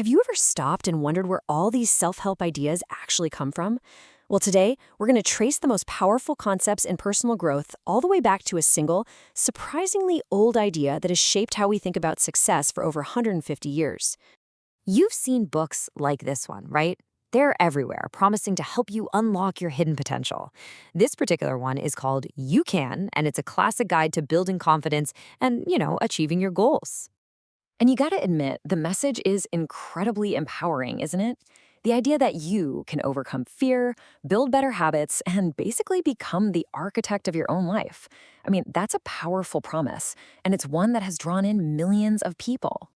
Have you ever stopped and wondered where all these self-help ideas actually come from? Well, today, we're going to trace the most powerful concepts in personal growth all the way back to a single, surprisingly old idea that has shaped how we think about success for over 150 years. You've seen books like this one, right? They're everywhere, promising to help you unlock your hidden potential. This particular one is called You Can, and it's a classic guide to building confidence and, achieving your goals. And you gotta admit, the message is incredibly empowering, isn't it? The idea that you can overcome fear, build better habits, and basically become the architect of your own life. I mean, that's a powerful promise, and it's one that has drawn in millions of people.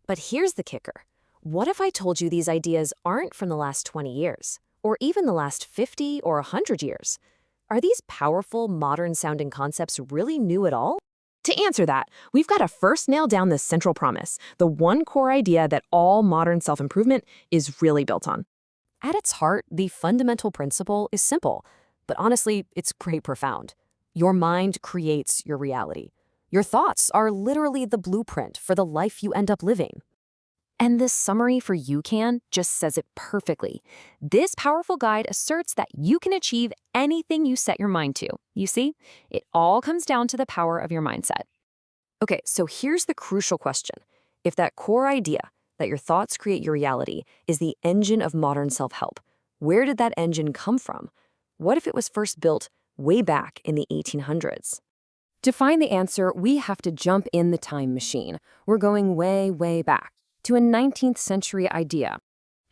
But here's the kicker. What if I told you these ideas aren't from the last 20 years, or even the last 50 or 100 years? Are these powerful, modern-sounding concepts really new at all? To answer that, we've got to first nail down the central promise, the one core idea that all modern self-improvement is really built on. At its heart, the fundamental principle is simple, but honestly, it's quite profound. Your mind creates your reality. Your thoughts are literally the blueprint for the life you end up living. And this summary for You Can just says it perfectly. This powerful guide asserts that you can achieve anything you set your mind to. You see, it all comes down to the power of your mindset. Okay, so here's the crucial question. If that core idea, that your thoughts create your reality, is the engine of modern self-help, where did that engine come from? What if it was first built way back in the 1800s? To find the answer, we have to jump in the time machine. We're going way, way back to a 19th century idea.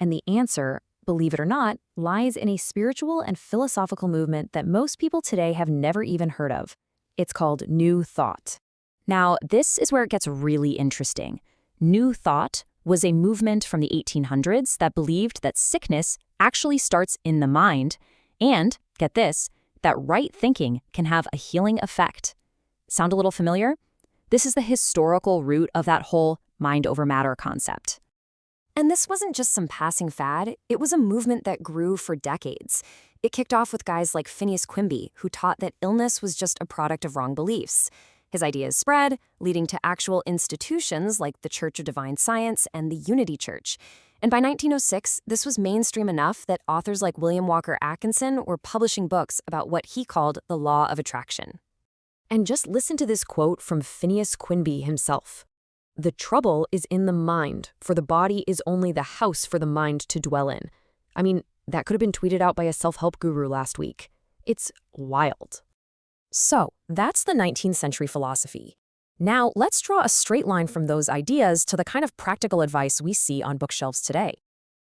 And the answer, believe it or not, lies in a spiritual and philosophical movement that most people today have never even heard of. It's called New Thought. Now, this is where it gets really interesting. New Thought was a movement from the 1800s that believed that sickness actually starts in the mind, and, get this, that right thinking can have a healing effect. Sound a little familiar? This is the historical root of that whole mind over matter concept. And this wasn't just some passing fad, it was a movement that grew for decades. It kicked off with guys like Phineas Quimby, who taught that illness was just a product of wrong beliefs. His ideas spread, leading to actual institutions like the Church of Divine Science and the Unity Church. And by 1906, this was mainstream enough that authors like William Walker Atkinson were publishing books about what he called the law of attraction. And just listen to this quote from Phineas Quimby himself. "The trouble is in the mind, for the body is only the house for the mind to dwell in." I mean, that could have been tweeted out by a self-help guru last week. It's wild. So, that's the 19th century philosophy. Now, let's draw a straight line from those ideas to the kind of practical advice we see on bookshelves today.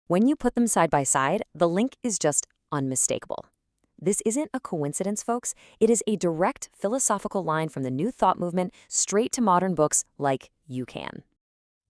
When you put them side by side, the link is just unmistakable. This isn't a coincidence, folks. It is a direct philosophical line from the New Thought movement straight to modern books like You Can.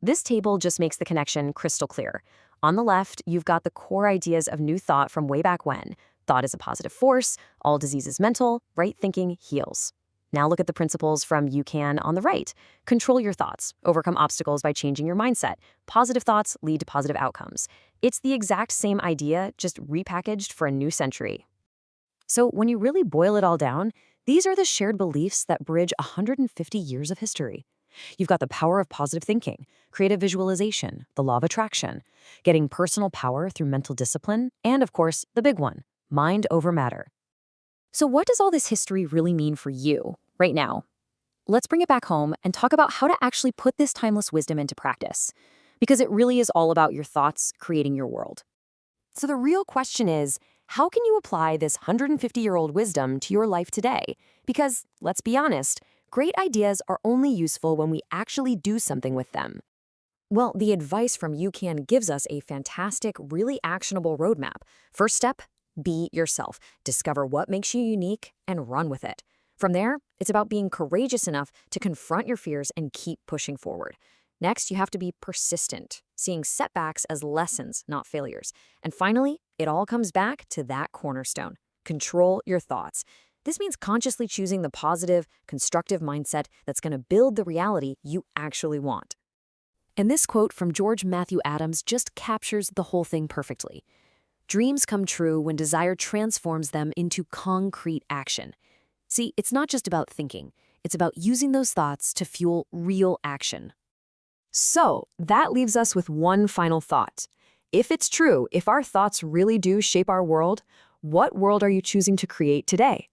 This table just makes the connection crystal clear. On the left, you've got the core ideas of New Thought from way back when. Thought is a positive force, all disease is mental, right thinking heals. Now look at the principles from You Can on the right. Control your thoughts, overcome obstacles by changing your mindset. Positive thoughts lead to positive outcomes. It's the exact same idea, just repackaged for a new century. So when you really boil it all down, these are the shared beliefs that bridge 150 years of history. You've got the power of positive thinking, creative visualization, the law of attraction, getting personal power through mental discipline, and of course, the big one, mind over matter. So what does all this history really mean for you right now? Let's bring it back home and talk about how to actually put this timeless wisdom into practice, because it really is all about your thoughts creating your world. So the real question is, how can you apply this 150-year-old wisdom to your life today? Because, let's be honest, great ideas are only useful when we actually do something with them. Well, the advice from You Can gives us a fantastic, really actionable roadmap. First step, be yourself. Discover what makes you unique and run with it. From there, it's about being courageous enough to confront your fears and keep pushing forward. Next, you have to be persistent, seeing setbacks as lessons, not failures. And finally, it all comes back to that cornerstone. Control your thoughts. This means consciously choosing the positive, constructive mindset that's going to build the reality you actually want. And this quote from George Matthew Adams just captures the whole thing perfectly. Dreams come true when desire transforms them into concrete action. See, it's not just about thinking. It's about using those thoughts to fuel real action. So that leaves us with one final thought. If it's true, if our thoughts really do shape our world, what world are you choosing to create today?